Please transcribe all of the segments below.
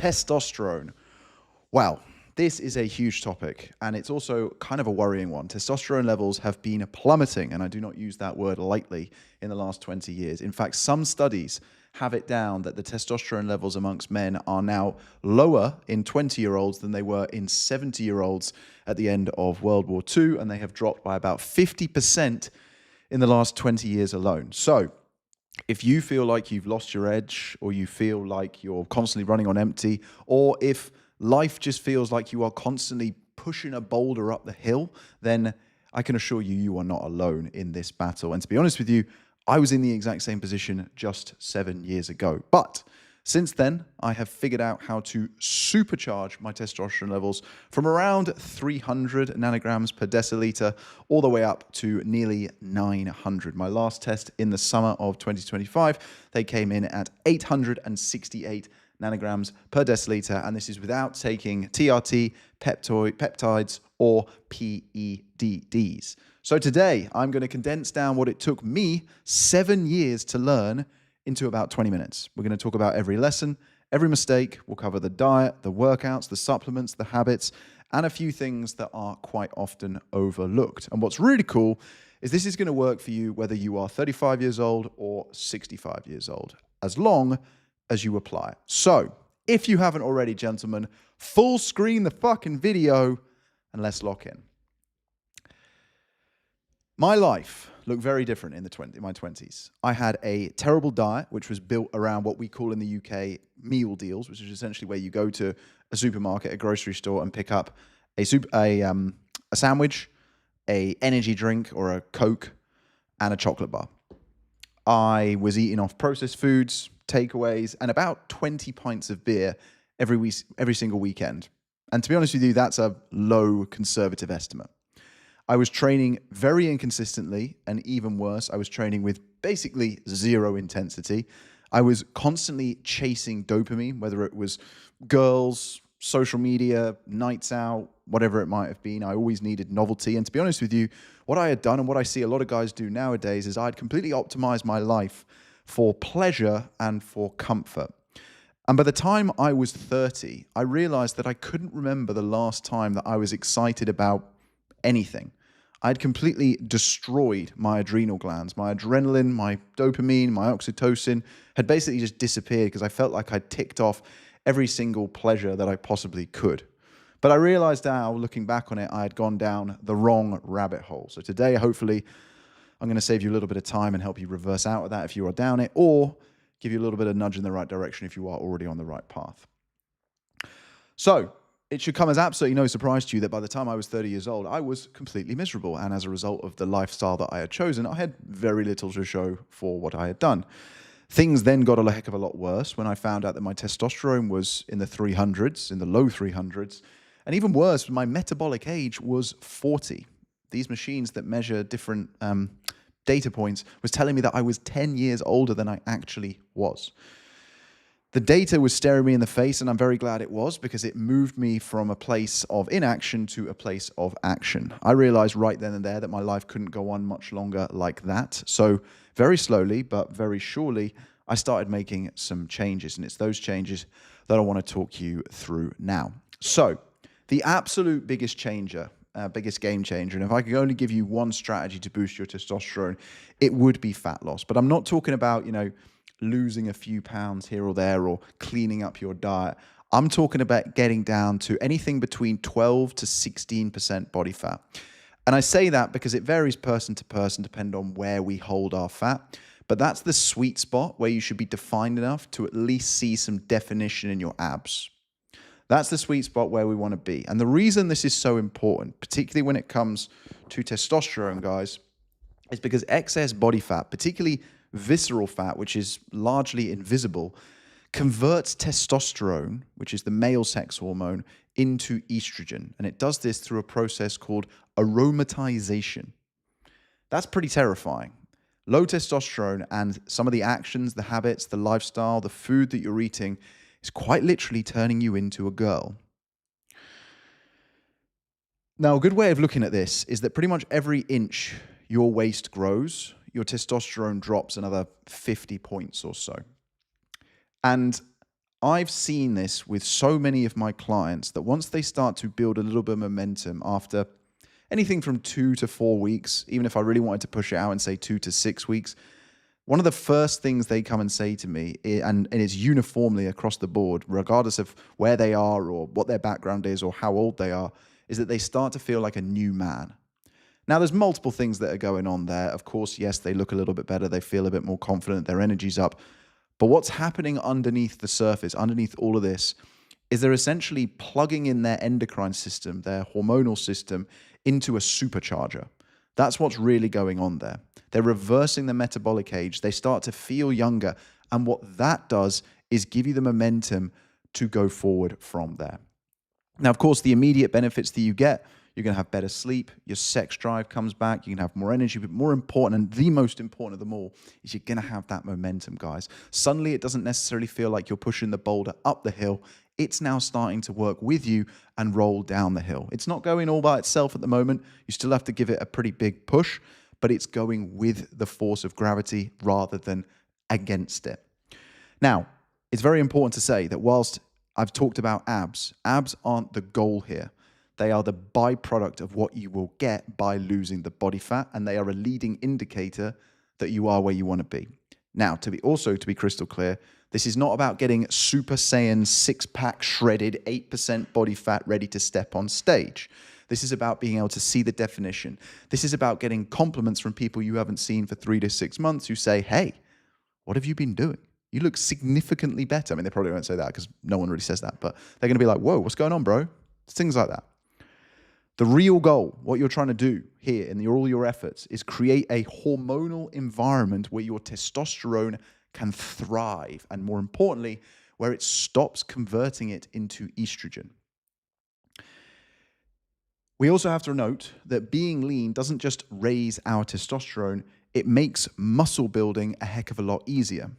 testosterone. Wow, this is a huge topic, and it's also kind of a worrying one. Testosterone levels have been plummeting, and I do not use that word lightly, in the last 20 years. In fact, some studies have it down that the testosterone levels amongst men are now lower in 20-year-olds than they were in 70-year-olds at the end of World War II, and they have dropped by about 50% in the last 20 years alone. So if you feel like you've lost your edge, or you feel like you're constantly running on empty, or if life just feels like you are constantly pushing a boulder up the hill, then I can assure you, you are not alone in this battle. And to be honest with you, I was in the exact same position just 7 years ago. But since then, I have figured out how to supercharge my testosterone levels from around 300 nanograms per deciliter all the way up to nearly 900. My last test in the summer of 2025, they came in at 868 nanograms per deciliter, and this is without taking TRT, peptides, or PEDDs. So today, I'm going to condense down what it took me 7 years to learn into about 20 minutes. We're going to talk about every lesson, every mistake. We'll cover the diet, the workouts, the supplements, the habits, and a few things that are quite often overlooked. And what's really cool is this is going to work for you whether you are 35 years old or 65 years old, as long as you apply it. So, if you haven't already, gentlemen, full screen the fucking video and let's lock in. My life looked very different in my 20s. I had a terrible diet, which was built around what we call in the UK meal deals, which is essentially where you go to a supermarket, a grocery store, and pick up a sandwich, a energy drink or a Coke, and a chocolate bar. I was eating off processed foods, takeaways, and about 20 pints of beer every single weekend. And to be honest with you, that's a low conservative estimate. I was training very inconsistently, and even worse, I was training with basically zero intensity. I was constantly chasing dopamine, whether it was girls, social media, nights out, whatever it might have been. I always needed novelty. And to be honest with you, what I had done and what I see a lot of guys do nowadays is I'd completely optimized my life for pleasure and for comfort. And by the time I was 30, I realized that I couldn't remember the last time that I was excited about anything. I'd completely destroyed my adrenal glands. My adrenaline, my dopamine, my oxytocin had basically just disappeared because I felt like I'd ticked off every single pleasure that I possibly could. But I realized now, looking back on it, I had gone down the wrong rabbit hole. So today, hopefully, I'm going to save you a little bit of time and help you reverse out of that if you are down it, or give you a little bit of nudge in the right direction if you are already on the right path. So, it should come as absolutely no surprise to you that by the time I was 30 years old, I was completely miserable. And as a result of the lifestyle that I had chosen, I had very little to show for what I had done. Things then got a heck of a lot worse when I found out that my testosterone was in the 300s, in the low 300s. And even worse, my metabolic age was 40. These machines that measure different data points was telling me that I was 10 years older than I actually was. The data was staring me in the face, and I'm very glad it was, because it moved me from a place of inaction to a place of action. I realized right then and there that my life couldn't go on much longer like that. So very slowly, but very surely, I started making some changes, and it's those changes that I want to talk you through now. So the absolute biggest changer, biggest game changer, and if I could only give you one strategy to boost your testosterone, it would be fat loss. But I'm not talking about, losing a few pounds here or there or cleaning up your diet. I'm talking about getting down to anything between 12 to 16% body fat. And I say that because it varies person to person, depending on where we hold our fat. But that's the sweet spot where you should be defined enough to at least see some definition in your abs. That's the sweet spot where we want to be. And the reason this is so important, particularly when it comes to testosterone, guys, is because excess body fat, particularly visceral fat, which is largely invisible, converts testosterone, which is the male sex hormone, into estrogen. And it does this through a process called aromatization. That's pretty terrifying. Low testosterone and some of the actions, the habits, the lifestyle, the food that you're eating is quite literally turning you into a girl. Now, a good way of looking at this is that pretty much every inch your waist grows, your testosterone drops another 50 points or so. And I've seen this with so many of my clients that once they start to build a little bit of momentum after anything from 2 to 4 weeks, even if I really wanted to push it out and say 2 to 6 weeks, one of the first things they come and say to me, and it's uniformly across the board, regardless of where they are or what their background is or how old they are, is that they start to feel like a new man. Now, there's multiple things that are going on there. Of course, yes, they look a little bit better. They feel a bit more confident. Their energy's up. But what's happening underneath the surface, underneath all of this, is they're essentially plugging in their endocrine system, their hormonal system, into a supercharger. That's what's really going on there. They're reversing the metabolic age. They start to feel younger. And what that does is give you the momentum to go forward from there. Now, of course, the immediate benefits that you get, you're going to have better sleep, your sex drive comes back, you can have more energy, but more important, and the most important of them all, is you're going to have that momentum, guys. Suddenly, it doesn't necessarily feel like you're pushing the boulder up the hill. It's now starting to work with you and roll down the hill. It's not going all by itself at the moment. You still have to give it a pretty big push, but it's going with the force of gravity rather than against it. Now, it's very important to say that whilst I've talked about abs aren't the goal here. They are the byproduct of what you will get by losing the body fat, and they are a leading indicator that you are where you want to be. Now, to be crystal clear, this is not about getting Super Saiyan six-pack shredded 8% body fat ready to step on stage. This is about being able to see the definition. This is about getting compliments from people you haven't seen for 3 to 6 months who say, hey, what have you been doing? You look significantly better. I mean, they probably won't say that because no one really says that, but they're going to be like, whoa, what's going on, bro? Things like that. The real goal, what you're trying to do here in all your efforts, is create a hormonal environment where your testosterone can thrive, and more importantly, where it stops converting it into estrogen. We also have to note that being lean doesn't just raise our testosterone, it makes muscle building a heck of a lot easier.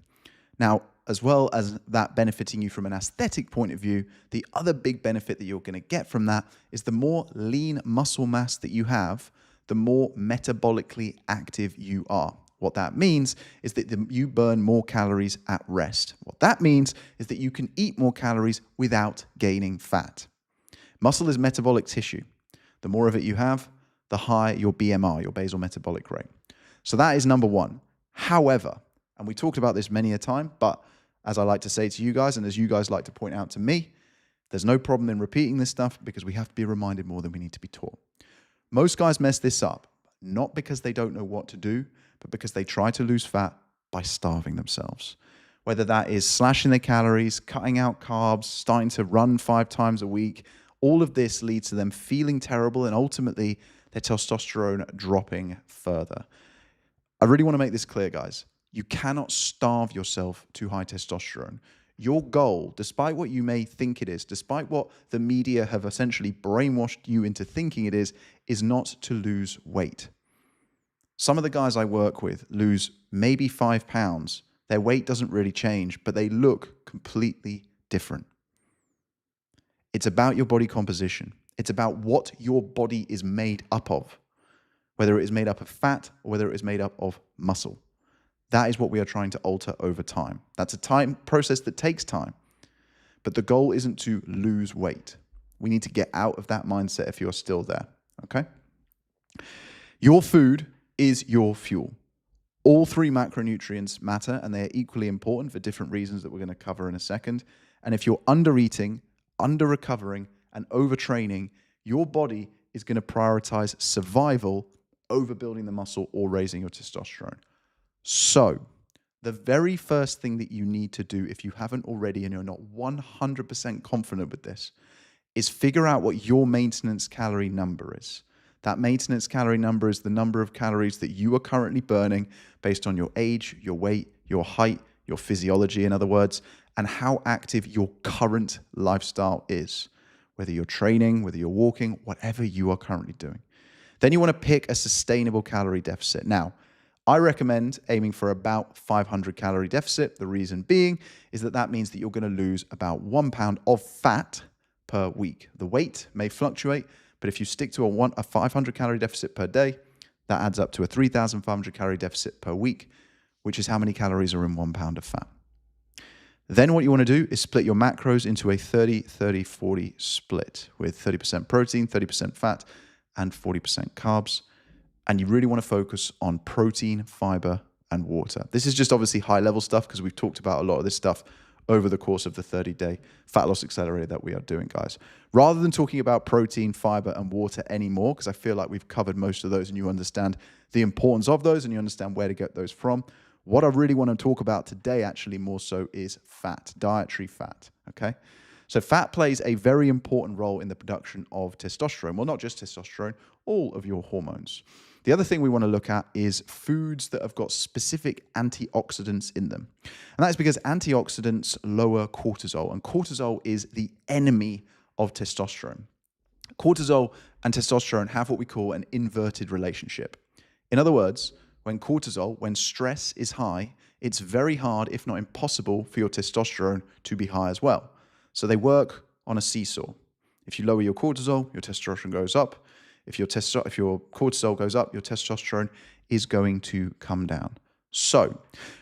Now, as well as that benefiting you from an aesthetic point of view, the other big benefit that you're going to get from that is the more lean muscle mass that you have, the more metabolically active you are. What that means is that you burn more calories at rest. What that means is that you can eat more calories without gaining fat. Muscle is metabolic tissue. The more of it you have, the higher your BMR, your basal metabolic rate. So that is number one. However, and we talked about this many a time, but as I like to say to you guys, and as you guys like to point out to me, there's no problem in repeating this stuff because we have to be reminded more than we need to be taught. Most guys mess this up, not because they don't know what to do, but because they try to lose fat by starving themselves. Whether that is slashing their calories, cutting out carbs, starting to run 5 times a week, all of this leads to them feeling terrible and ultimately their testosterone dropping further. I really want to make this clear, guys. You cannot starve yourself to high testosterone. Your goal, despite what you may think it is, despite what the media have essentially brainwashed you into thinking it is not to lose weight. Some of the guys I work with lose maybe 5 pounds. Their weight doesn't really change, but they look completely different. It's about your body composition. It's about what your body is made up of, whether it is made up of fat or whether it is made up of muscle. That is what we are trying to alter over time. That's a time process that takes time. But the goal isn't to lose weight. We need to get out of that mindset if you're still there, okay? Your food is your fuel. All 3 macronutrients matter, and they are equally important for different reasons that we're going to cover in a second. And if you're under-eating, under-recovering, and overtraining, your body is going to prioritize survival over building the muscle or raising your testosterone. So, the very first thing that you need to do if you haven't already and you're not 100% confident with this is figure out what your maintenance calorie number is. That maintenance calorie number is the number of calories that you are currently burning based on your age, your weight, your height, your physiology, in other words, and how active your current lifestyle is. Whether you're training, whether you're walking, whatever you are currently doing. Then you want to pick a sustainable calorie deficit. Now, I recommend aiming for about 500 calorie deficit. The reason being is that means that you're going to lose about 1 pound of fat per week. The weight may fluctuate, but if you stick to a 500 calorie deficit per day, that adds up to a 3,500 calorie deficit per week, which is how many calories are in 1 pound of fat. Then what you want to do is split your macros into a 30-30-40 split with 30% protein, 30% fat, and 40% carbs. And you really want to focus on protein, fiber, and water. This is just obviously high-level stuff because we've talked about a lot of this stuff over the course of the 30-day fat loss accelerator that we are doing, guys. Rather than talking about protein, fiber, and water anymore, because I feel like we've covered most of those and you understand the importance of those and you understand where to get those from, what I really want to talk about today actually more so is fat, dietary fat, okay? So fat plays a very important role in the production of testosterone. Well, not just testosterone, all of your hormones. The other thing we want to look at is foods that have got specific antioxidants in them. And that is because antioxidants lower cortisol, and cortisol is the enemy of testosterone. Cortisol and testosterone have what we call an inverted relationship. In other words, when stress is high, it's very hard, if not impossible, for your testosterone to be high as well. So they work on a seesaw. If you lower your cortisol, your testosterone goes up. If your cortisol goes up, your testosterone is going to come down. So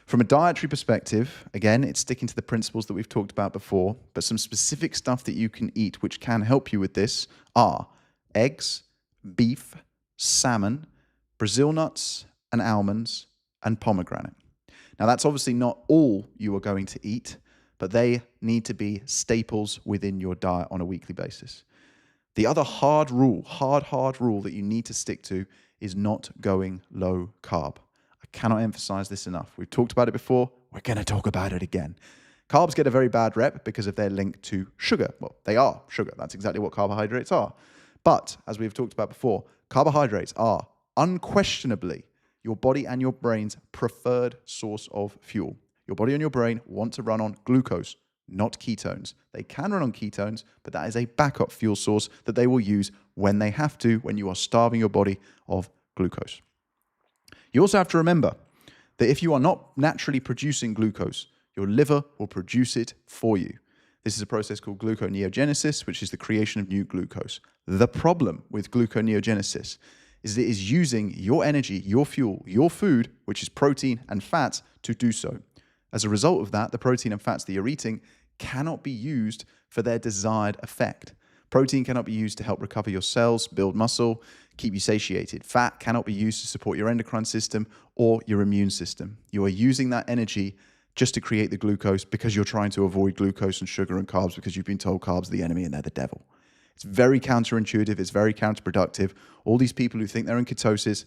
from a dietary perspective, again, it's sticking to the principles that we've talked about before, but some specific stuff that you can eat which can help you with this are eggs, beef, salmon, Brazil nuts and almonds, and pomegranate. Now, that's obviously not all you are going to eat, but they need to be staples within your diet on a weekly basis. The other hard rule that you need to stick to is not going low carb. I cannot emphasize this enough. We've talked about it before. We're going to talk about it again. Carbs get a very bad rep because of their link to sugar. Well, they are sugar. That's exactly what carbohydrates are. But as we've talked about before, carbohydrates are unquestionably your body and your brain's preferred source of fuel. Your body and your brain want to run on glucose, not ketones. They can run on ketones, but that is a backup fuel source that they will use when they have to, when you are starving your body of glucose. You also have to remember that if you are not naturally producing glucose, your liver will produce it for you. This is a process called gluconeogenesis, which is the creation of new glucose. The problem with gluconeogenesis is that it is using your energy, your fuel, your food, which is protein and fat, to do so. As a result of that, the protein and fats that you're eating cannot be used for their desired effect. Protein cannot be used to help recover your cells, build muscle, keep you satiated. Fat cannot be used to support your endocrine system or your immune system. You are using that energy just to create the glucose because you're trying to avoid glucose and sugar and carbs because you've been told carbs are the enemy and they're the devil. It's very counterintuitive. It's very counterproductive. All these people who think they're in ketosis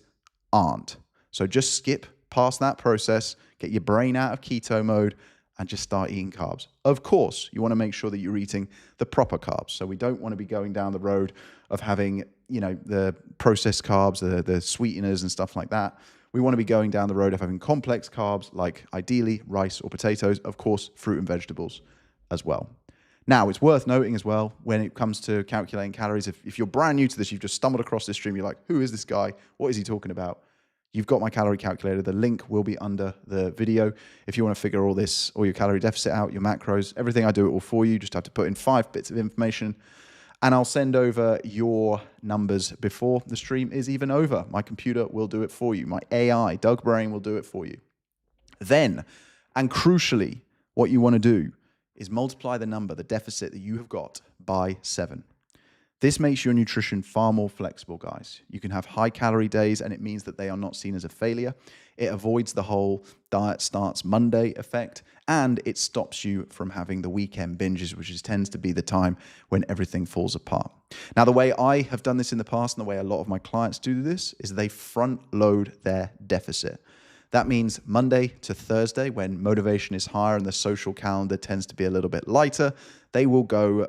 aren't. So just skip past that process, get your brain out of keto mode, and just start eating carbs. Of course, you want to make sure that you're eating the proper carbs. So we don't want to be going down the road of having, the processed carbs, the sweeteners and stuff like that. We want to be going down the road of having complex carbs like ideally rice or potatoes, of course, fruit and vegetables as well. Now, it's worth noting as well, when it comes to calculating calories, if you're brand new to this, you've just stumbled across this stream, you're like, who is this guy? What is he talking about? You've got my calorie calculator. The link will be under the video. If you want to figure all your calorie deficit out, your macros, everything, I do it all for you. You just have to put in 5 bits of information, and I'll send over your numbers before the stream is even over. My computer will do it for you. My AI, Doug Brain, will do it for you. Then, and crucially, what you want to do is multiply the number, the deficit that you have got, by 7. This makes your nutrition far more flexible, guys. You can have high calorie days, and it means that they are not seen as a failure. It avoids the whole diet starts Monday effect, and it stops you from having the weekend binges, which tends to be the time when everything falls apart. Now, the way I have done this in the past, and the way a lot of my clients do this, is they front load their deficit. That means Monday to Thursday, when motivation is higher and the social calendar tends to be a little bit lighter, they will go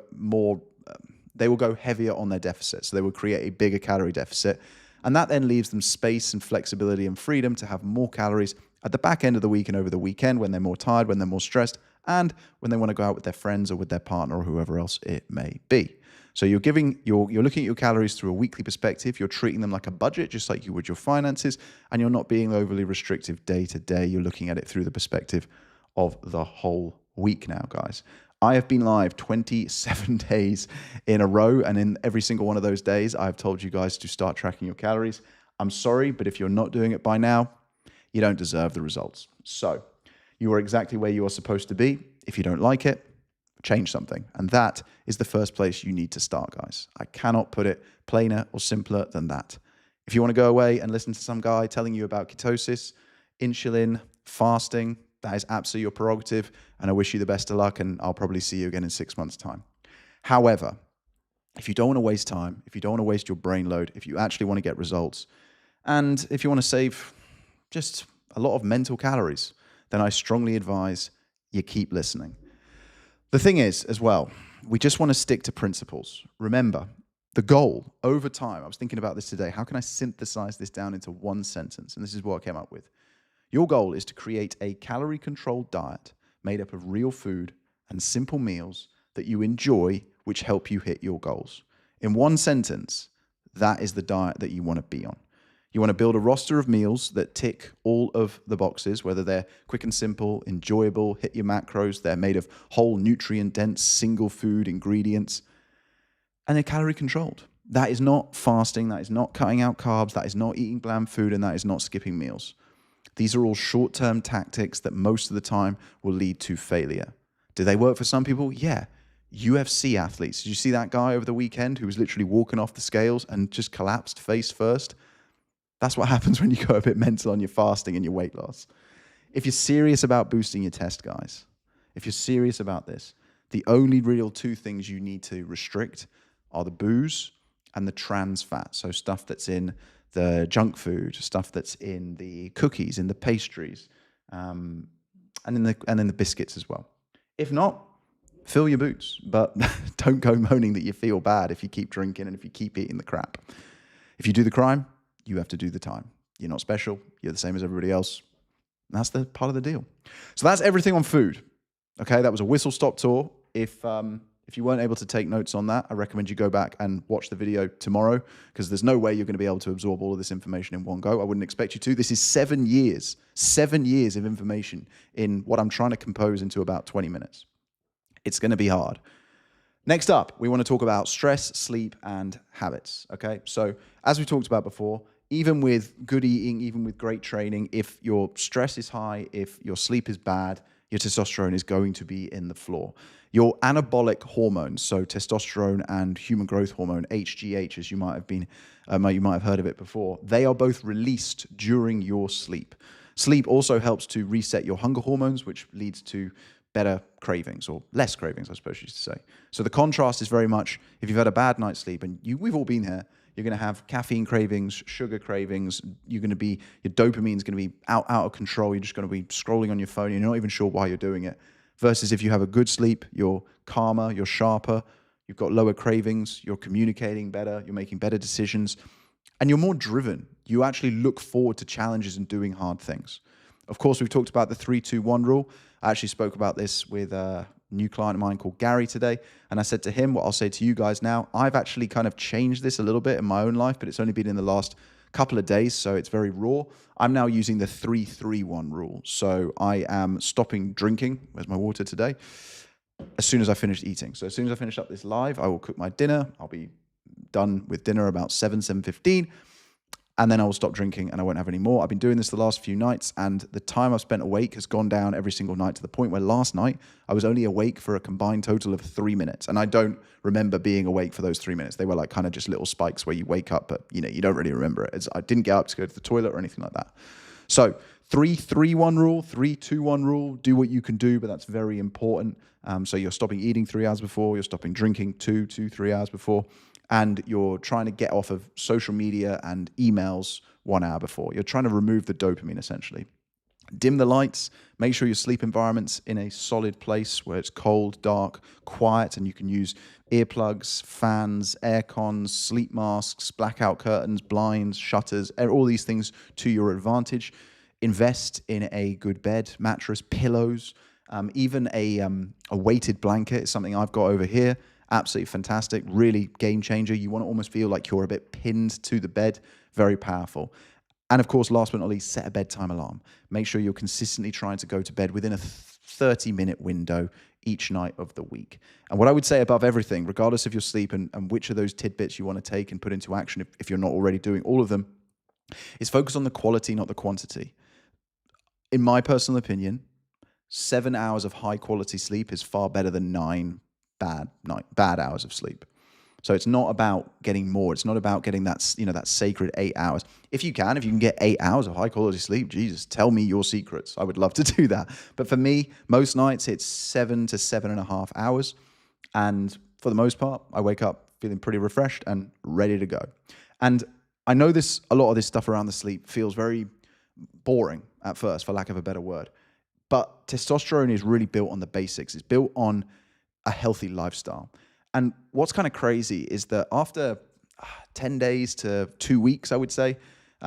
heavier on their deficit. So they will create a bigger calorie deficit. And that then leaves them space and flexibility and freedom to have more calories at the back end of the week and over the weekend when they're more tired, when they're more stressed, and when they want to go out with their friends or with their partner or whoever else it may be. So you're looking at your calories through a weekly perspective. You're treating them like a budget, just like you would your finances, and you're not being overly restrictive day to day. You're looking at it through the perspective of the whole week now, guys. I have been live 27 days in a row, and in every single one of those days, I've told you guys to start tracking your calories. I'm sorry, but if you're not doing it by now, you don't deserve the results. So you are exactly where you are supposed to be. If you don't like it, change something. And that is the first place you need to start, guys. I cannot put it plainer or simpler than that. If you want to go away and listen to some guy telling you about ketosis, insulin, fasting, that is absolutely your prerogative. And I wish you the best of luck, and I'll probably see you again in 6 months' time. However, if you don't want to waste time, if you don't want to waste your brain load, if you actually want to get results, and if you want to save just a lot of mental calories, then I strongly advise you keep listening. The thing is, as well, we just want to stick to principles. Remember, the goal over time, I was thinking about this today, how can I synthesize this down into one sentence? And this is what I came up with. Your goal is to create a calorie-controlled diet made up of real food and simple meals that you enjoy, which help you hit your goals. In one sentence, that is the diet that you want to be on. You want to build a roster of meals that tick all of the boxes, whether they're quick and simple, enjoyable, hit your macros, they're made of whole, nutrient-dense, single food ingredients, and they're calorie-controlled. That is not fasting, that is not cutting out carbs, that is not eating bland food, and that is not skipping meals. These are all short-term tactics that most of the time will lead to failure. Do they work for some people? Yeah. UFC athletes. Did you see that guy over the weekend who was literally walking off the scales and just collapsed face first? That's what happens when you go a bit mental on your fasting and your weight loss. If you're serious about boosting your test, guys, if you're serious about this, the only real two things you need to restrict are the booze and the trans fat. So stuff that's in the junk food, stuff that's in the cookies, in the pastries, and in the biscuits as well. If not, fill your boots, but don't go moaning that you feel bad if you keep drinking and if you keep eating the crap. If you do the crime, you have to do the time. You're not special. You're the same as everybody else. And that's the part of the deal. So that's everything on food. Okay, that was a whistle-stop tour. If you weren't able to take notes on that, I recommend you go back and watch the video tomorrow, because there's no way you're going to be able to absorb all of this information in one go. I wouldn't expect you to. This is 7 years of information in what I'm trying to compose into about 20 minutes. It's going to be hard. Next up, we want to talk about stress, sleep, and habits. Okay, so as we talked about before, even with good eating, even with great training, if your stress is high, if your sleep is bad, your testosterone is going to be in the floor. Your anabolic hormones, so testosterone and human growth hormone, HGH, as you might have heard of it before, they are both released during your sleep. Sleep also helps to reset your hunger hormones, which leads to better cravings, or less cravings, I suppose you should say. So the contrast is very much, if you've had a bad night's sleep, and we've all been here, you're going to have caffeine cravings, sugar cravings. Your dopamine's going to be out of control. You're just going to be scrolling on your phone. You're not even sure why you're doing it. Versus if you have a good sleep, you're calmer, you're sharper, you've got lower cravings, you're communicating better, you're making better decisions, and you're more driven. You actually look forward to challenges and doing hard things. Of course, we've talked about the 3-2-1 rule. I actually spoke about this with a new client of mine called Gary today, and I said to him what I'll say to you guys now. I've actually kind of changed this a little bit in my own life, but it's only been in the last couple of days, so it's very raw. I'm now using the 3-3-1 rule. So I am stopping drinking, where's my water today, as soon as I finish eating. So as soon as I finish up this live, I will cook my dinner. I'll be done with dinner about 7:15. And then I will stop drinking and I won't have any more. I've been doing this the last few nights, and the time I've spent awake has gone down every single night, to the point where last night I was only awake for a combined total of 3 minutes. And I don't remember being awake for those 3 minutes. They were like kind of just little spikes where you wake up, but you don't really remember it. I didn't get up to go to the toilet or anything like that. So 3-3-1 rule, 3-2-1 rule, do what you can do, but that's very important. So you're stopping eating 3 hours before, you're stopping drinking 2-3 hours before, and you're trying to get off of social media and emails 1 hour before. You're trying to remove the dopamine, essentially. Dim the lights. Make sure your sleep environment's in a solid place where it's cold, dark, quiet, and you can use earplugs, fans, air cons, sleep masks, blackout curtains, blinds, shutters, all these things to your advantage. Invest in a good bed, mattress, pillows, even a weighted blanket is something I've got over here. Absolutely fantastic, really game changer. You want to almost feel like you're a bit pinned to the bed. Very powerful. And of course, last but not least, set a bedtime alarm. Make sure you're consistently trying to go to bed within a 30-minute window each night of the week. And what I would say above everything, regardless of your sleep and which of those tidbits you want to take and put into action, if you're not already doing all of them, is focus on the quality, not the quantity. In my personal opinion, 7 hours of high quality sleep is far better than bad hours of sleep. So it's not about getting more. It's not about getting that sacred 8 hours. If you can get 8 hours of high quality sleep, Jesus, tell me your secrets. I would love to do that. But for me, most nights it's 7 to 7.5 hours. And for the most part, I wake up feeling pretty refreshed and ready to go. And I know a lot of this stuff around the sleep feels very boring at first, for lack of a better word. But testosterone is really built on the basics. It's built on a healthy lifestyle. And what's kind of crazy is that after 10 days to 2 weeks, I would say,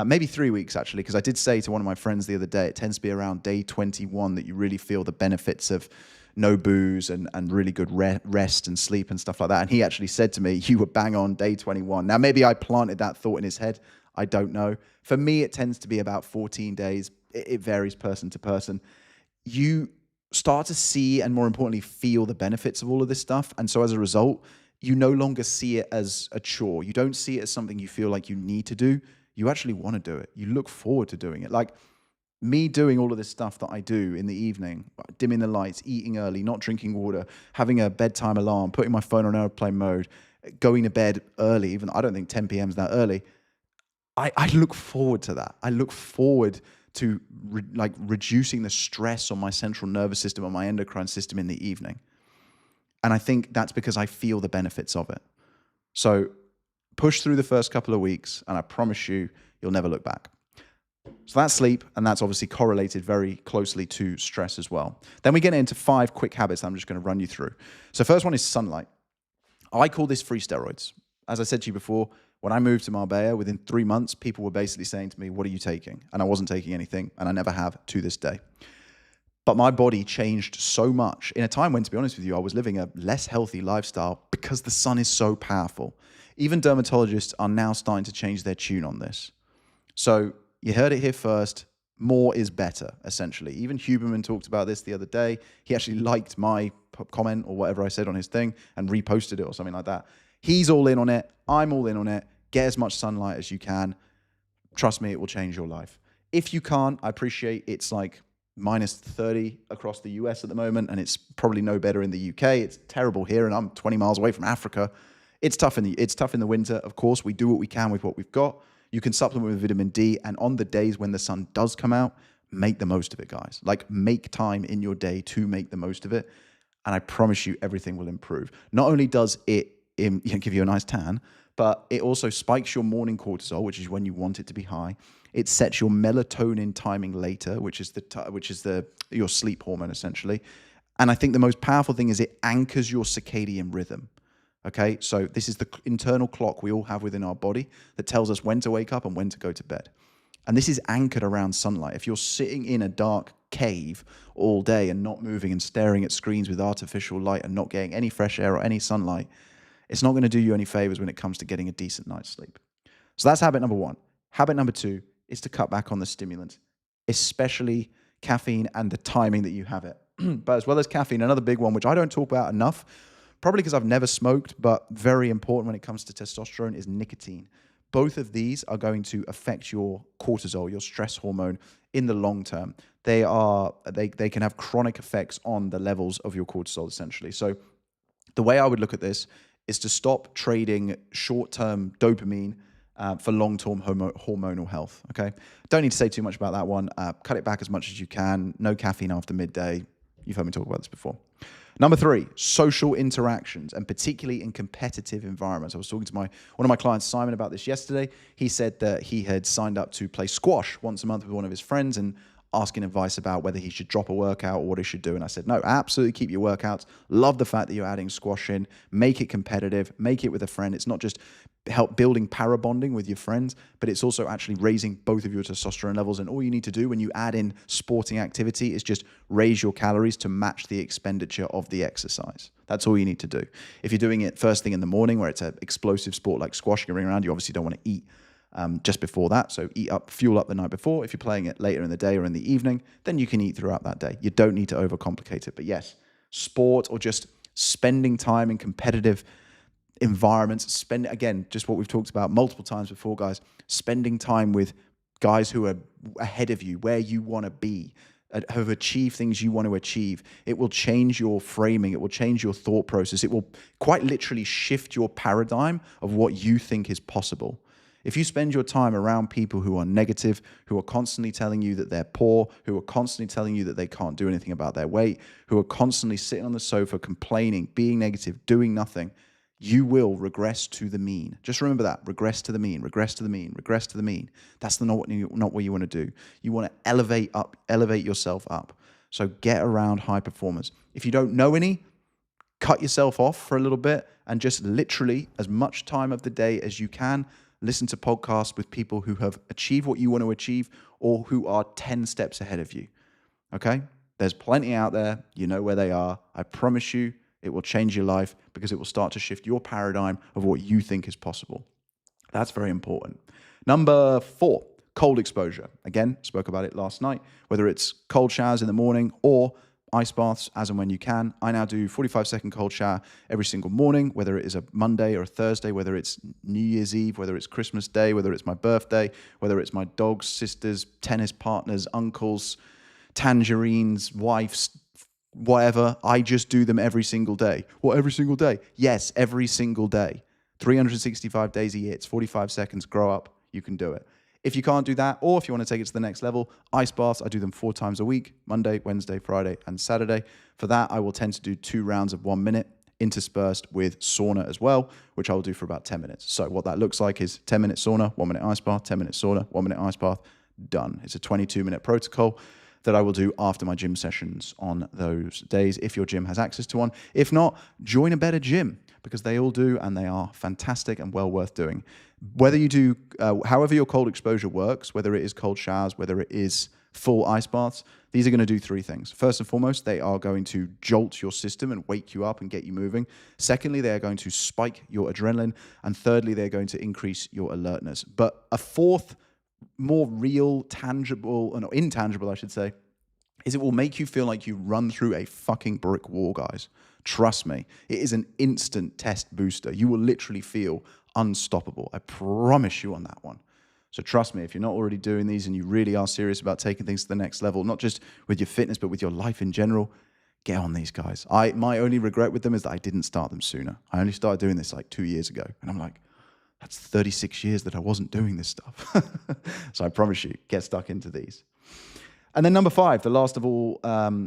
maybe 3 weeks actually, because I did say to one of my friends the other day, it tends to be around day 21 that you really feel the benefits of no booze and really good rest and sleep and stuff like that. And he actually said to me, you were bang on day 21. Now, maybe I planted that thought in his head. I don't know. For me, it tends to be about 14 days. It varies person to person. You start to see and, more importantly, feel the benefits of all of this stuff. And so as a result, you no longer see it as a chore. You don't see it as something you feel like you need to do. You actually want to do it. You look forward to doing it. Like me doing all of this stuff that I do in the evening, dimming the lights, eating early, not drinking water, having a bedtime alarm, putting my phone on airplane mode, going to bed early, even I don't think 10 p.m. is that early. I look forward to that. I look forward to reducing the stress on my central nervous system, on my endocrine system in the evening. And I think that's because I feel the benefits of it. So push through the first couple of weeks, and I promise you, you'll never look back. So that's sleep, and that's obviously correlated very closely to stress as well. Then we get into 5 quick habits that I'm just going to run you through. So first one is sunlight. I call this free steroids. As I said to you before, when I moved to Marbella, within 3 months, people were basically saying to me, what are you taking? And I wasn't taking anything, and I never have to this day. But my body changed so much in a time when, to be honest with you, I was living a less healthy lifestyle because the sun is so powerful. Even dermatologists are now starting to change their tune on this. So you heard it here first. More is better, essentially. Even Huberman talked about this the other day. He actually liked my comment or whatever I said on his thing and reposted it or something like that. He's all in on it. I'm all in on it. Get as much sunlight as you can. Trust me, it will change your life. If you can't, I appreciate it's like minus 30 across the US at the moment, and it's probably no better in the UK. It's terrible here, and I'm 20 miles away from Africa. It's tough in the winter. Of course, we do what we can with what we've got. You can supplement with vitamin D, and on the days when the sun does come out, make the most of it, guys. Like, make time in your day to make the most of it, and I promise you everything will improve. Not only does it give you a nice tan, but it also spikes your morning cortisol, which is when you want it to be high. It sets your melatonin timing later, which is your sleep hormone, essentially. And I think the most powerful thing is it anchors your circadian rhythm. Okay, so this is the internal clock we all have within our body that tells us when to wake up and when to go to bed. And this is anchored around sunlight. If you're sitting in a dark cave all day and not moving and staring at screens with artificial light and not getting any fresh air or any sunlight, it's not going to do you any favors when it comes to getting a decent night's sleep. So that's habit number 1. Habit number 2 is to cut back on the stimulants, especially caffeine and the timing that you have it. But as well as caffeine, another big one, which I don't talk about enough, probably because I've never smoked, but very important when it comes to testosterone, is nicotine. Both of these are going to affect your cortisol, your stress hormone, in the long term. They can have chronic effects on the levels of your cortisol, essentially. So the way I would look at this is to stop trading short-term dopamine for long-term hormonal health, okay? Don't need to say too much about that one. Cut it back as much as you can. No caffeine after midday. You've heard me talk about this before. Number 3, social interactions, and particularly in competitive environments. I was talking to one of my clients, Simon, about this yesterday. He said that he had signed up to play squash once a month with one of his friends and asking advice about whether he should drop a workout or what he should do. And I said, no, absolutely keep your workouts. Love the fact that you're adding squash in. Make it competitive. Make it with a friend. It's not just help building para bonding with your friends, but it's also actually raising both of your testosterone levels. And all you need to do when you add in sporting activity is just raise your calories to match the expenditure of the exercise. That's all you need to do. If you're doing it first thing in the morning where it's an explosive sport like squash, you're running around, you obviously don't want to eat just before that. So fuel up the night before. If you're playing it later in the day or in the evening, then you can eat throughout that day. You don't need to overcomplicate it. But yes, sport or just spending time in competitive environments, again, just what we've talked about multiple times before, guys, spending time with guys who are ahead of you, where you want to be, have achieved things you want to achieve. It will change your framing. It will change your thought process. It will quite literally shift your paradigm of what you think is possible. If you spend your time around people who are negative, who are constantly telling you that they're poor, who are constantly telling you that they can't do anything about their weight, who are constantly sitting on the sofa complaining, being negative, doing nothing, you will regress to the mean. Just remember that. Regress to the mean, regress to the mean, regress to the mean. That's not what you want to do. You want to elevate yourself up. So get around high performers. If you don't know any, cut yourself off for a little bit and just literally as much time of the day as you can, listen to podcasts with people who have achieved what you want to achieve or who are 10 steps ahead of you. Okay? There's plenty out there. You know where they are. I promise you, it will change your life because it will start to shift your paradigm of what you think is possible. That's very important. Number 4, cold exposure. Again, spoke about it last night. Whether it's cold showers in the morning or ice baths as and when you can. I now do 45-second cold shower every single morning, whether it is a Monday or a Thursday, whether it's New Year's Eve, whether it's Christmas Day, whether it's my birthday, whether it's my dog's sisters, tennis partners, uncles, tangerines, wives, whatever. I just do them every single day. What, every single day? Yes, every single day. 365 days a year. It's 45 seconds. Grow up. You can do it. If you can't do that, or if you want to take it to the next level, ice baths, I do them 4 times a week, Monday, Wednesday, Friday, and Saturday. For that, I will tend to do 2 rounds of 1 minute, interspersed with sauna as well, which I will do for about 10 minutes. So what that looks like is 10-minute sauna, 1-minute ice bath, 10-minute sauna, 1-minute ice bath, done. It's a 22-minute protocol that I will do after my gym sessions on those days, if your gym has access to one. If not, join a better gym, because they all do, and they are fantastic and well worth doing. Whether you do, however your cold exposure works, whether it is cold showers, whether it is full ice baths, these are going to do 3 things. First and foremost, they are going to jolt your system and wake you up and get you moving. Secondly, they are going to spike your adrenaline. And thirdly, they're going to increase your alertness. But a fourth, more real, tangible, and intangible, I should say, is it will make you feel like you run through a fucking brick wall, guys. Trust me. It is an instant test booster. You will literally feel unstoppable. I promise you on that one. So trust me, if you're not already doing these and you really are serious about taking things to the next level, not just with your fitness, but with your life in general, get on these guys. My only regret with them is that I didn't start them sooner. I only started doing this like 2 years ago. And I'm like, that's 36 years that I wasn't doing this stuff. So I promise you, get stuck into these. And then number 5, the last of all,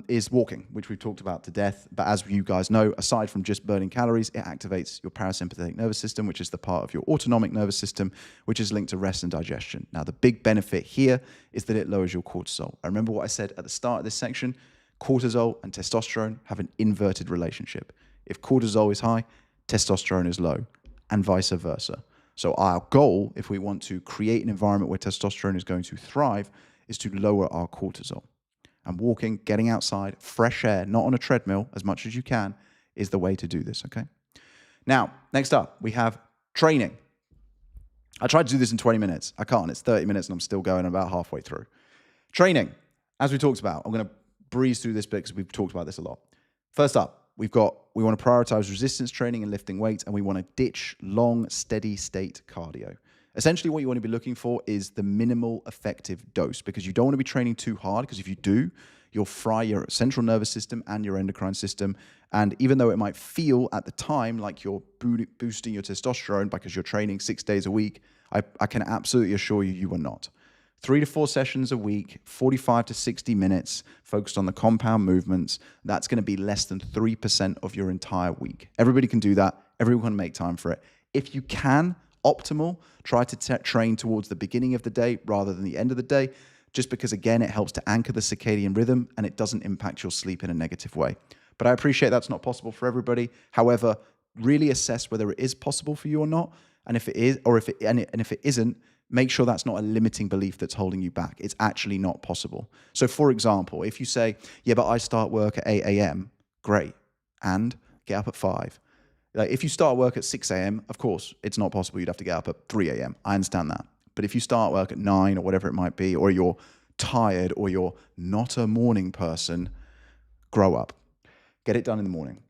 is walking, which we've talked about to death. But as you guys know, aside from just burning calories, it activates your parasympathetic nervous system, which is the part of your autonomic nervous system, which is linked to rest and digestion. Now, the big benefit here is that it lowers your cortisol. I remember what I said at the start of this section. Cortisol and testosterone have an inverted relationship. If cortisol is high, testosterone is low, and vice versa. So our goal, if we want to create an environment where testosterone is going to thrive, is to lower our cortisol. And walking, getting outside, fresh air, not on a treadmill, as much as you can, is the way to do this, okay? Now, next up, we have training. I tried to do this in 20 minutes. I can't. It's 30 minutes and I'm still going about halfway through. Training, as we talked about, I'm going to breeze through this bit because we've talked about this a lot. First up, we want to prioritize resistance training and lifting weights, and we want to ditch long, steady state cardio. Essentially, what you want to be looking for is the minimal effective dose, because you don't want to be training too hard, because if you do, you'll fry your central nervous system and your endocrine system. And even though it might feel at the time like you're boosting your testosterone because you're training 6 days a week, I can absolutely assure you, you are not. 3 to 4 sessions a week, 45 to 60 minutes, focused on the compound movements. That's going to be less than 3% of your entire week. Everybody can do that. Everyone can make time for it. If you can, optimal, try to train towards the beginning of the day rather than the end of the day, just because, again, it helps to anchor the circadian rhythm and it doesn't impact your sleep in a negative way. But I appreciate that's not possible for everybody. However, really assess whether it is possible for you or not. And if it is, or if it isn't, make sure that's not a limiting belief that's holding you back. It's actually not possible. So for example, if you say, yeah, but I start work at 8 a.m., great. And get up at 5. Like if you start work at 6 a.m., of course, it's not possible. You'd have to get up at 3 a.m. I understand that. But if you start work at 9 or whatever it might be, or you're tired or you're not a morning person, grow up. Get it done in the morning.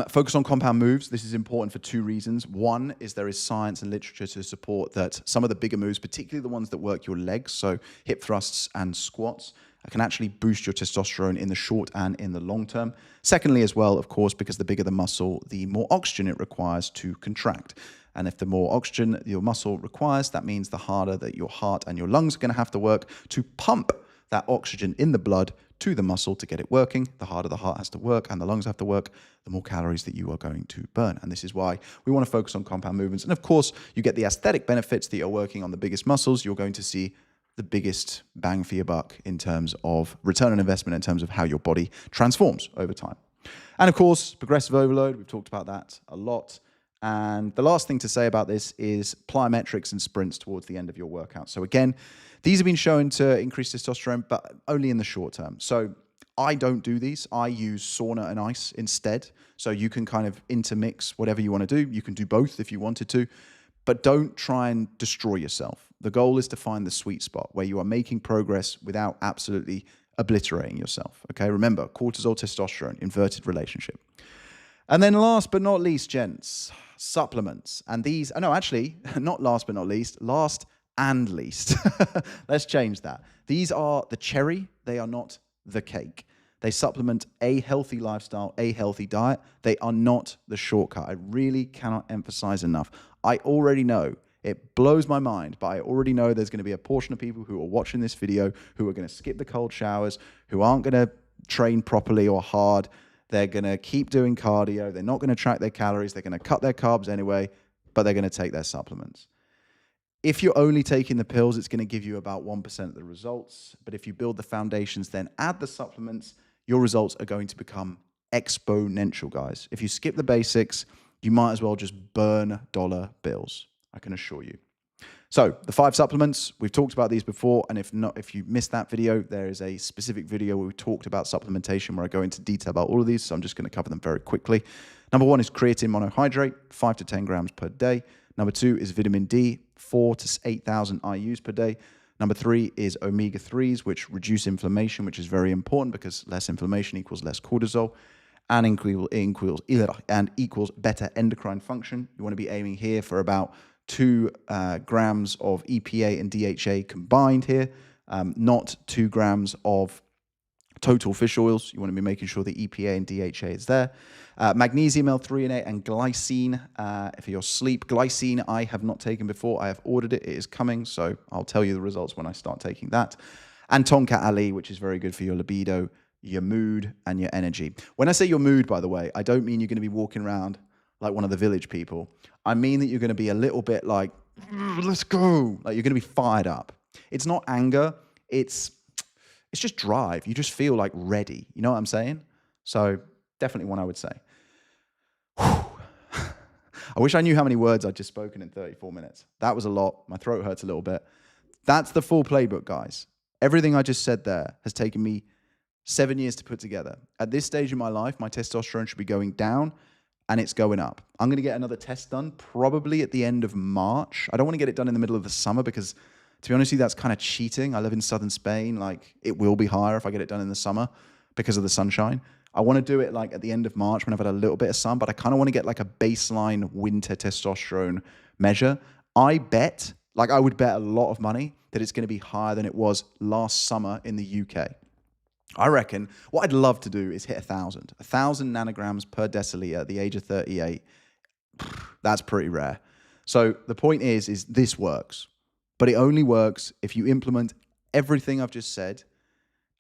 Focus on compound moves. This is important for 2 reasons. One is there is science and literature to support that some of the bigger moves, particularly the ones that work your legs, so hip thrusts and squats, can actually boost your testosterone in the short and in the long term. Secondly, as well, of course, because the bigger the muscle, the more oxygen it requires to contract. And if the more oxygen your muscle requires, that means the harder that your heart and your lungs are going to have to work to pump that oxygen in the blood to the muscle to get it working. The harder the heart has to work and the lungs have to work, the more calories that you are going to burn. And this is why we want to focus on compound movements. And of course, you get the aesthetic benefits that you're working on the biggest muscles. You're going to see the biggest bang for your buck in terms of return on investment, in terms of how your body transforms over time. And of course, progressive overload. We've talked about that a lot. And the last thing to say about this is plyometrics and sprints towards the end of your workout. So again, these have been shown to increase testosterone, but only in the short term. So I don't do these. I use sauna and ice instead. So you can kind of intermix whatever you want to do. You can do both if you wanted to, but don't try and destroy yourself. The goal is to find the sweet spot where you are making progress without absolutely obliterating yourself. Okay, remember, cortisol, testosterone, inverted relationship. And then last but not least, gents, supplements. And these, no, actually, not last but not least, last and least. Let's change that. These are the cherry. They are not the cake. They supplement a healthy lifestyle, a healthy diet. They are not the shortcut. I really cannot emphasize enough. I already know, it blows my mind, but I already know there's going to be a portion of people who are watching this video who are going to skip the cold showers, who aren't going to train properly or hard. They're going to keep doing cardio. They're not going to track their calories. They're going to cut their carbs anyway, but they're going to take their supplements. If you're only taking the pills, it's going to give you about 1% of the results. But if you build the foundations, then add the supplements, your results are going to become exponential, guys. If you skip the basics, you might as well just burn dollar bills, I can assure you. So the 5 supplements, we've talked about these before, and if you missed that video, there is a specific video where we talked about supplementation where I go into detail about all of these, so I'm just going to cover them very quickly. Number 1 is creatine monohydrate, 5 to 10 grams per day. Number 2 is vitamin D, 4 to 8,000 IUs per day. Number 3 is omega-3s, which reduce inflammation, which is very important because less inflammation equals less cortisol and equals better endocrine function. You want to be aiming here for about 2 grams of EPA and DHA combined here, not 2 grams of total fish oils. You want to be making sure the EPA and DHA is there. Magnesium, L-threonate, and glycine for your sleep. Glycine I have not taken before. I have ordered it. It is coming, so I'll tell you the results when I start taking that. And Tonka Ali, which is very good for your libido, your mood, and your energy. When I say your mood, by the way, I don't mean you're going to be walking around like one of the village people. I mean that you're going to be a little bit like, let's go. Like you're going to be fired up. It's not anger. It's just drive. You just feel like ready. You know what I'm saying? So definitely one I would say. Whew. I wish I knew how many words I'd just spoken in 34 minutes. That was a lot. My throat hurts a little bit. That's the full playbook, guys. Everything I just said there has taken me 7 years to put together. At this stage in my life, my testosterone should be going down and it's going up. I'm going to get another test done probably at the end of March. I don't want to get it done in the middle of the summer because, to be honest with you, that's kind of cheating. I live in southern Spain. Like, it will be higher if I get it done in the summer because of the sunshine. I want to do it like at the end of March when I've had a little bit of sun, but I kind of want to get like a baseline winter testosterone measure. I would bet a lot of money that it's going to be higher than it was last summer in the UK. I reckon what I'd love to do is hit 1,000 nanograms per deciliter at the age of 38. That's pretty rare. So the point is this works, but it only works if you implement everything I've just said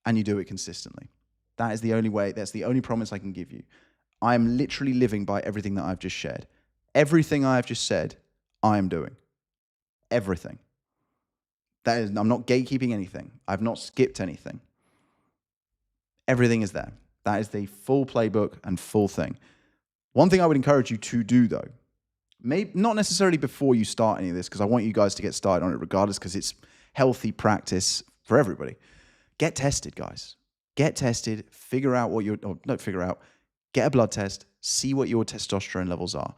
and you do it consistently. That is the only way. That's the only promise I can give you. I am literally living by everything that I've just shared. Everything I have just said, I am doing. Everything. I'm not gatekeeping anything. I've not skipped anything. Everything is there. That is the full playbook and full thing. One thing I would encourage you to do, though, maybe not necessarily before you start any of this, because I want you guys to get started on it regardless, because it's healthy practice for everybody. Get tested, guys. Get tested. Get a blood test. See what your testosterone levels are.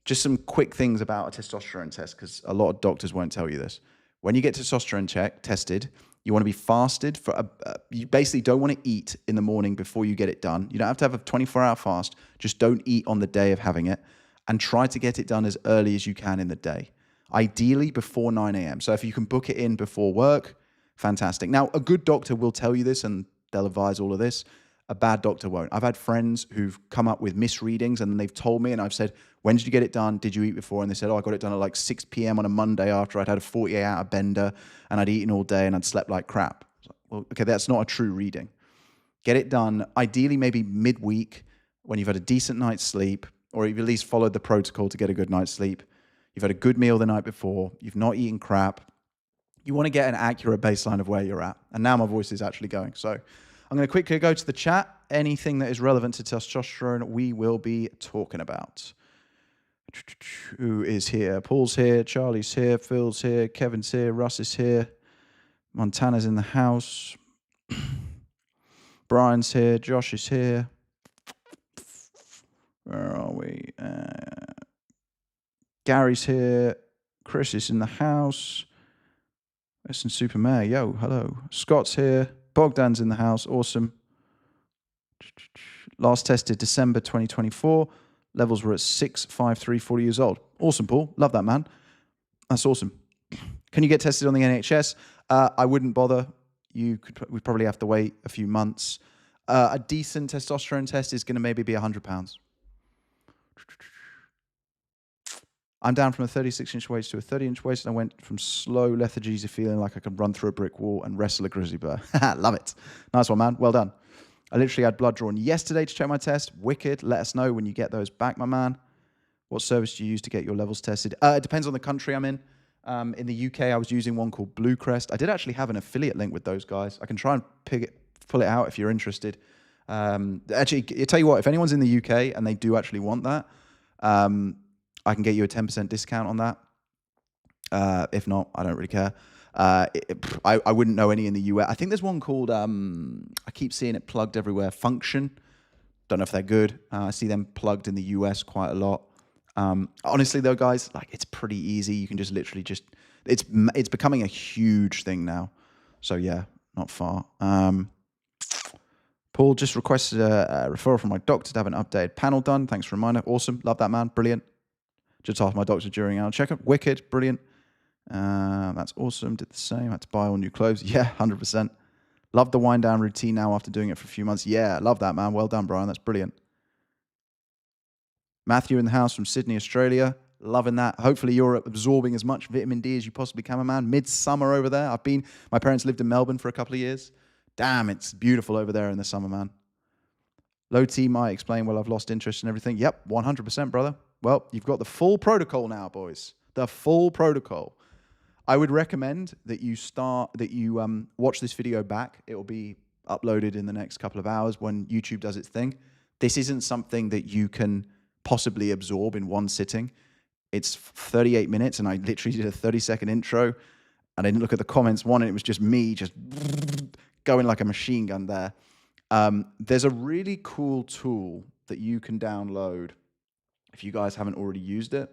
Just some quick things about a testosterone test, because a lot of doctors won't tell you this. When you get testosterone tested, you want to be fasted for you basically don't want to eat in the morning before you get it done. You don't have to have a 24-hour fast. Just don't eat on the day of having it, and try to get it done as early as you can in the day. Ideally before 9 a.m. So if you can book it in before work, fantastic. Now, a good doctor will tell you this and they'll advise all of this. A bad doctor won't. I've had friends who've come up with misreadings and they've told me, and I've said, when did you get it done? Did you eat before? And they said, oh, I got it done at like 6 p.m. on a Monday after I'd had a 48-hour bender and I'd eaten all day and I'd slept like crap. Like, well, okay, that's not a true reading. Get it done, ideally maybe midweek when you've had a decent night's sleep, or you've at least followed the protocol to get a good night's sleep. You've had a good meal the night before. You've not eaten crap. You want to get an accurate baseline of where you're at. And now my voice is actually going. So I'm going to quickly go to the chat. Anything that is relevant to testosterone, we will be talking about. Who is here? Paul's here. Charlie's here. Phil's here. Kevin's here. Russ is here. Montana's in the house. Brian's here. Josh is here. Where are we? Gary's here. Chris is in the house. Listen, Supermare. Yo, hello. Scott's here. Bogdan's in the house. Awesome. Last tested December 2024. Levels were at 653, 40 years old. Awesome, Paul. Love that, man. That's awesome. Can you get tested on the NHS? I wouldn't bother. We'd probably have to wait a few months. A decent testosterone test is going to maybe be £100. I'm down from a 36-inch waist to a 30-inch waist, and I went from slow lethargy to feeling like I could run through a brick wall and wrestle a grizzly bear. Love it. Nice one, man. Well done. I literally had blood drawn yesterday to check my test. Wicked. Let us know when you get those back, my man. What service do you use to get your levels tested? It depends on the country I'm in. In the UK, I was using one called Bluecrest. I did actually have an affiliate link with those guys. I can try and pull it out if you're interested. Actually, I tell you what, if anyone's in the UK and they do actually want that, I can get you a 10% discount on that. If not, I don't really care. I wouldn't know any in the US. I think there's one called, I keep seeing it plugged everywhere, Function. Don't know if they're good. I see them plugged in the US quite a lot. Honestly though, guys, like it's pretty easy. You can just literally it's becoming a huge thing now. So yeah, not far. Paul just requested a referral from my doctor to have an updated panel done. Thanks for the reminder. Awesome. Love that, man. Brilliant. Just asked my doctor during our checkup. Wicked. Brilliant. That's awesome. Did the same. Had to buy all new clothes. Yeah, 100%. Love the wind down routine now after doing it for a few months. Yeah, love that, man. Well done, Brian. That's brilliant. Matthew in the house from Sydney, Australia. Loving that. Hopefully you're absorbing as much vitamin D as you possibly can, man. Midsummer over there. My parents lived in Melbourne for a couple of years. Damn, it's beautiful over there in the summer, man. Low T might explain, well, I've lost interest in everything. Yep, 100%, brother. Well, you've got the full protocol now, boys. The full protocol. I would recommend that you watch this video back. It will be uploaded in the next couple of hours when YouTube does its thing. This isn't something that you can possibly absorb in one sitting. It's 38 minutes, and I literally did a 30-second intro, and I didn't look at the comments. And it was just me just going like a machine gun there. There's a really cool tool that you can download if you guys haven't already used it.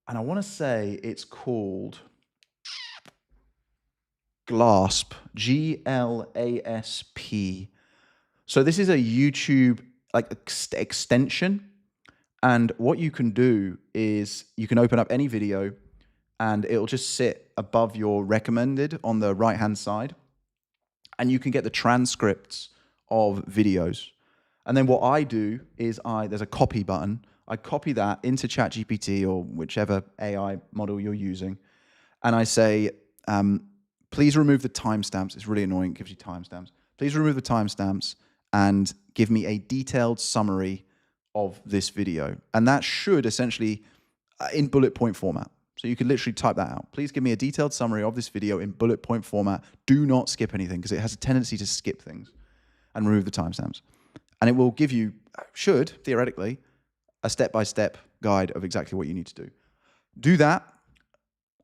And I want to say it's called GLASP, GLASP. So this is a YouTube extension. And what you can do is you can open up any video and it'll just sit above your recommended on the right-hand side. And you can get the transcripts of videos. And then what I do is there's a copy button. I copy that into ChatGPT or whichever AI model you're using. And I say, please remove the timestamps. It's really annoying. It gives you timestamps. Please remove the timestamps and give me a detailed summary of this video. And that should essentially, in bullet point format. So you could literally type that out. Please give me a detailed summary of this video in bullet point format. Do not skip anything because it has a tendency to skip things, and remove the timestamps. And it will give you, should, theoretically, a step-by-step guide of exactly what you need to do. Do that,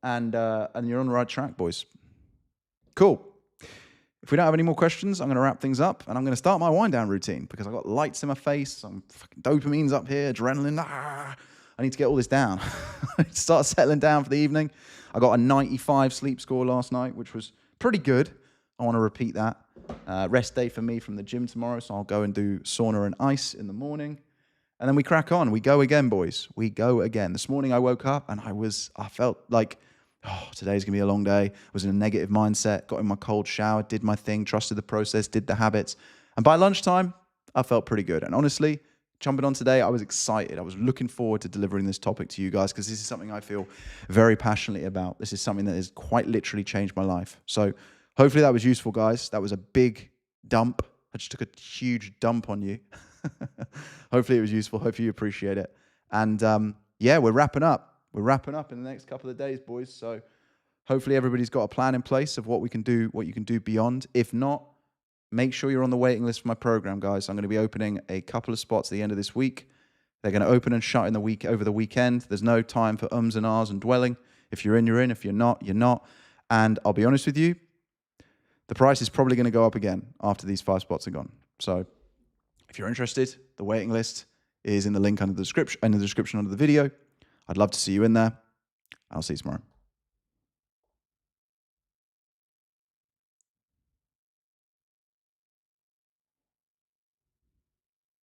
and you're on the right track, boys. Cool. If we don't have any more questions, I'm going to wrap things up, and I'm going to start my wind-down routine because I've got lights in my face, some fucking dopamine's up here, adrenaline. I need to get all this down. I need to start settling down for the evening. I got a 95 sleep score last night, which was pretty good. I want to repeat that. Rest day for me from the gym tomorrow, so I'll go and do sauna and ice in the morning. And then we crack on. We go again, boys. We go again. This morning I woke up and I felt like oh, today's going to be a long day. I was in a negative mindset, got in my cold shower, did my thing, trusted the process, did the habits. And by lunchtime, I felt pretty good. And honestly, jumping on today, I was excited. I was looking forward to delivering this topic to you guys because this is something I feel very passionately about. This is something that has quite literally changed my life. So hopefully that was useful, guys. That was a big dump. I just took a huge dump on you. Hopefully it was useful. Hopefully you appreciate it. And yeah, we're wrapping up. We're wrapping up in the next couple of days, boys. So hopefully everybody's got a plan in place of what we can do, what you can do beyond. If not, make sure you're on the waiting list for my program, guys. I'm going to be opening a couple of spots at the end of this week. They're going to open and shut in the week over the weekend. There's no time for ums and ahs and dwelling. If you're in, you're in. If you're not, you're not. And I'll be honest with you, the price is probably going to go up again after these 5 spots are gone. So if you're interested, the waiting list is in the link under the description under the video. I'd love to see you in there. I'll see you tomorrow.